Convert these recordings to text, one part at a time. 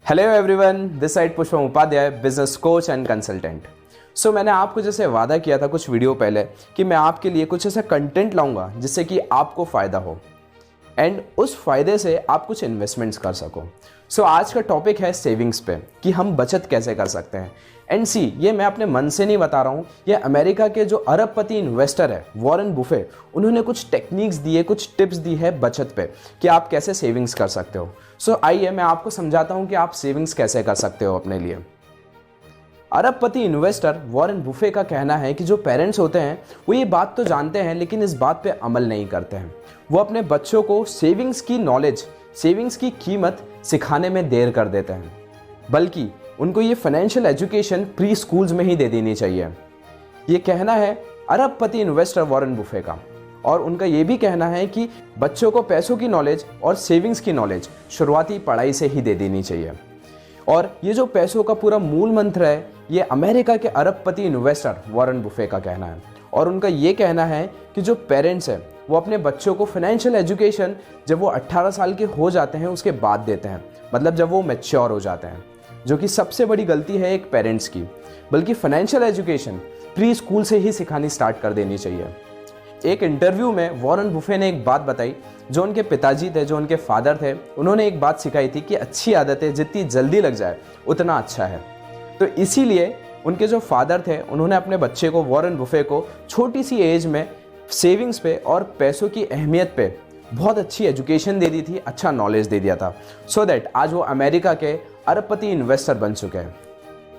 Hello everyone, this side Pushpam Upadhyay, business coach and consultant. So मैंने आपको जैसे वादा किया था कुछ वीडियो पहले कि मैं आपके लिए कुछ ऐसा कंटेंट लाऊंगा जिससे कि आपको फ़ायदा हो एंड उस फायदे से आप कुछ इन्वेस्टमेंट्स कर सको। सो आज का टॉपिक है सेविंग्स पे कि हम बचत कैसे कर सकते हैं। एंड सी, ये मैं अपने मन से नहीं बता रहा हूँ, ये अमेरिका के जो अरबपति इन्वेस्टर है वॉरेन बुफे, उन्होंने कुछ टेक्निक्स दी है, कुछ टिप्स दी है बचत पे कि आप कैसे सेविंग्स कर सकते हो। सो आइए मैं आपको समझाता हूँ कि आप सेविंग्स कैसे कर सकते हो अपने लिए। अरबपति इन्वेस्टर वॉरेन बुफे का कहना है कि जो पेरेंट्स होते हैं वो ये बात तो जानते हैं लेकिन इस बात पे अमल नहीं करते हैं। वो अपने बच्चों को सेविंग्स की नॉलेज, सेविंग्स की कीमत सिखाने में देर कर देते हैं, बल्कि उनको ये फाइनेंशियल एजुकेशन प्री स्कूल्स में ही दे देनी चाहिए। ये कहना है अरबपति इन्वेस्टर वॉरेन बुफे का। और उनका ये भी कहना है कि बच्चों को पैसों की नॉलेज और सेविंग्स की नॉलेज शुरुआती पढ़ाई से ही दे देनी चाहिए। और ये जो पैसों का पूरा मूल मंत्र है, ये अमेरिका के अरबपति इन्वेस्टर वॉरेन बुफे का कहना है। और उनका ये कहना है कि जो पेरेंट्स हैं वो अपने बच्चों को फाइनेंशियल एजुकेशन जब वो 18 साल के हो जाते हैं उसके बाद देते हैं, मतलब जब वो मैच्योर हो जाते हैं, जो कि सबसे बड़ी गलती है एक पेरेंट्स की। बल्कि फाइनेंशियल एजुकेशन प्री स्कूल से ही सिखानी स्टार्ट कर देनी चाहिए। एक इंटरव्यू में वॉरेन बुफे ने एक बात बताई, जो उनके पिताजी थे, जो उनके फादर थे, उन्होंने एक बात सिखाई थी कि अच्छी आदतें जितनी जल्दी लग जाए उतना अच्छा है। तो इसीलिए उनके जो फादर थे उन्होंने अपने बच्चे को, वॉरेन बुफे को, छोटी सी एज में सेविंग्स पे और पैसों की अहमियत पे बहुत अच्छी एजुकेशन दे दी थी, अच्छा नॉलेज दे दिया था, सो दैट आज वो अमेरिका के अरबपति इन्वेस्टर बन चुके हैं।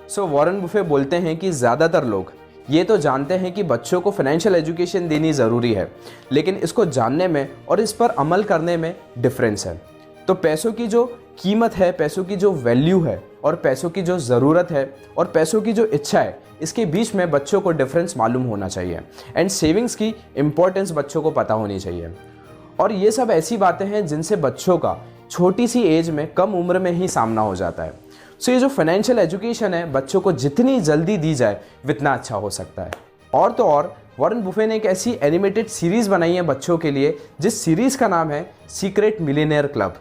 सो वॉरेन बुफे बोलते हैं कि ज़्यादातर लोग ये तो जानते हैं कि बच्चों को फाइनेंशियल एजुकेशन देनी ज़रूरी है, लेकिन इसको जानने में और इस पर अमल करने में डिफरेंस है। तो पैसों की जो कीमत है, पैसों की जो वैल्यू है और पैसों की जो ज़रूरत है और पैसों की जो इच्छा है, इसके बीच में बच्चों को डिफरेंस मालूम होना चाहिए। एंड सेविंग्स की इम्पोर्टेंस बच्चों को पता होनी चाहिए। और ये सब ऐसी बातें हैं जिनसे बच्चों का छोटी सी एज में, कम उम्र में ही सामना हो जाता है। सो ये जो फाइनेंशियल एजुकेशन है बच्चों को जितनी जल्दी दी जाए उतना अच्छा हो सकता है। और तो और वॉरेन बुफे ने एक ऐसी एनिमेटेड सीरीज़ बनाई है बच्चों के लिए, जिस सीरीज़ का नाम है सीक्रेट मिलियनेयर क्लब,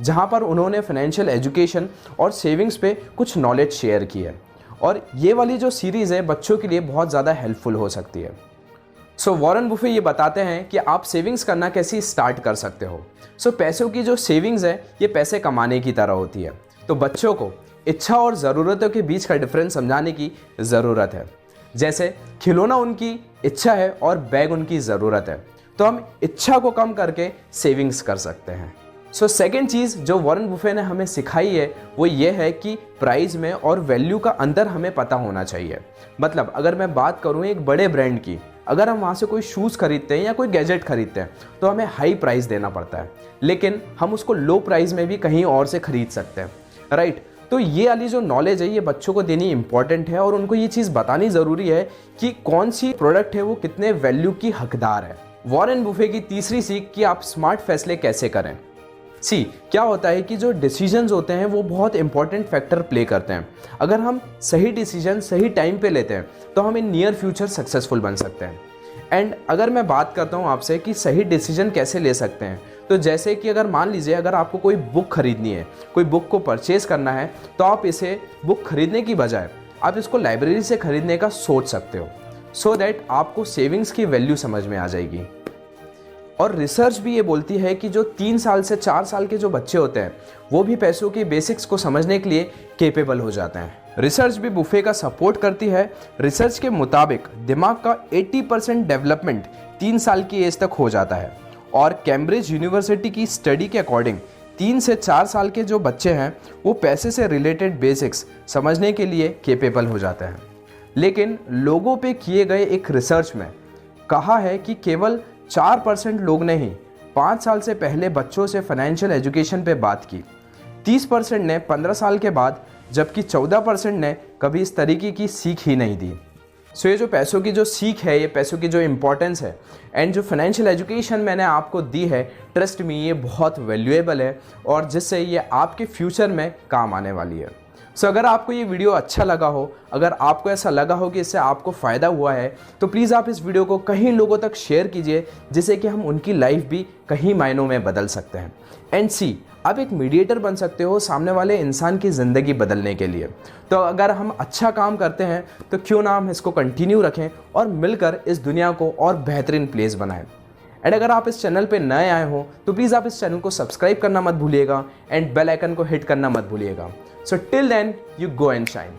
जहाँ पर उन्होंने फाइनेंशियल एजुकेशन और सेविंग्स पे कुछ नॉलेज शेयर की है। और ये वाली जो सीरीज़ है बच्चों के लिए बहुत ज़्यादा हेल्पफुल हो सकती है। सो वॉरेन बुफे ये बताते हैं कि आप सेविंग्स करना कैसे स्टार्ट कर सकते हो। सो पैसों की जो सेविंग्स है ये पैसे कमाने की तरह होती है। तो बच्चों को इच्छा और ज़रूरतों के बीच का डिफरेंस समझाने की ज़रूरत है। जैसे खिलौना उनकी इच्छा है और बैग उनकी ज़रूरत है, तो हम इच्छा को कम करके सेविंग्स कर सकते हैं। सो सेकेंड चीज़ जो वॉरेन बुफे ने हमें सिखाई है वो ये है कि प्राइस में और वैल्यू का अंतर हमें पता होना चाहिए। मतलब अगर मैं बात करूँ एक बड़े ब्रांड की, अगर हम वहाँ से कोई शूज़ खरीदते हैं या कोई गैजेट खरीदते हैं तो हमें हाई प्राइस देना पड़ता है, लेकिन हम उसको लो प्राइस में भी कहीं और से खरीद सकते हैं, राइट। तो ये वाली जो नॉलेज है ये बच्चों को देनी इंपॉर्टेंट है और उनको ये चीज़ बतानी ज़रूरी है कि कौन सी प्रोडक्ट है वो कितने वैल्यू की हकदार है। वॉरेन बुफे की तीसरी सीख कि आप स्मार्ट फैसले कैसे करें। सी, क्या होता है कि जो डिसीजंस होते हैं वो बहुत इंपॉर्टेंट फैक्टर प्ले करते हैं। अगर हम सही डिसीजन सही टाइम पे लेते हैं तो हम इन नियर फ्यूचर सक्सेसफुल बन सकते हैं। एंड अगर मैं बात करता हूँ आपसे कि सही डिसीजन कैसे ले सकते हैं, तो जैसे कि अगर मान लीजिए अगर आपको कोई बुक खरीदनी है, कोई बुक को परचेज करना है, तो आप इसे बुक खरीदने की बजाय आप इसको लाइब्रेरी से खरीदने का सोच सकते हो, सो दैट आपको सेविंग्स की वैल्यू समझ में आ जाएगी। और रिसर्च भी ये बोलती है कि जो 3 साल से 4 साल के जो बच्चे होते हैं वो भी पैसों के बेसिक्स को समझने के लिए केपेबल हो जाते हैं। रिसर्च भी बुफे का सपोर्ट करती है। रिसर्च के मुताबिक दिमाग का 80% डेवलपमेंट 3 साल की एज तक हो जाता है। और कैम्ब्रिज यूनिवर्सिटी की स्टडी के अकॉर्डिंग 3 से 4 साल के जो बच्चे हैं वो पैसे से रिलेटेड बेसिक्स समझने के लिए केपेबल हो जाते हैं। लेकिन लोगों पे किए गए एक रिसर्च में कहा है कि केवल 4% लोग ने ही 5 साल से पहले बच्चों से फाइनेंशियल एजुकेशन पे बात की, 30% ने 15 साल के बाद, जबकि 14% ने कभी इस तरीके की सीख ही नहीं दी। सो ये जो पैसों की जो सीख है, ये पैसों की जो इम्पोर्टेंस है एंड जो फाइनेंशियल एजुकेशन मैंने आपको दी है, ट्रस्ट मी ये बहुत वैल्यूएबल है और जिससे ये आपके फ्यूचर में काम आने वाली है। सो अगर आपको ये वीडियो अच्छा लगा हो, अगर आपको ऐसा लगा हो कि इससे आपको फ़ायदा हुआ है, तो प्लीज़ आप इस वीडियो को कहीं लोगों तक शेयर कीजिए, जिससे कि हम उनकी लाइफ भी कहीं मायनों में बदल सकते हैं। एंड सी, आप एक मीडिएटर बन सकते हो सामने वाले इंसान की ज़िंदगी बदलने के लिए। तो अगर हम अच्छा काम करते हैं तो क्यों ना हम इसको कंटिन्यू रखें और मिलकर इस दुनिया को और बेहतरीन प्लेस बनाएं। एंड अगर आप इस चैनल पे नए आए हो तो प्लीज़ आप इस चैनल को सब्सक्राइब करना मत भूलिएगा एंड बेल आइकन को हिट करना मत भूलिएगा। So till then, you go and shine.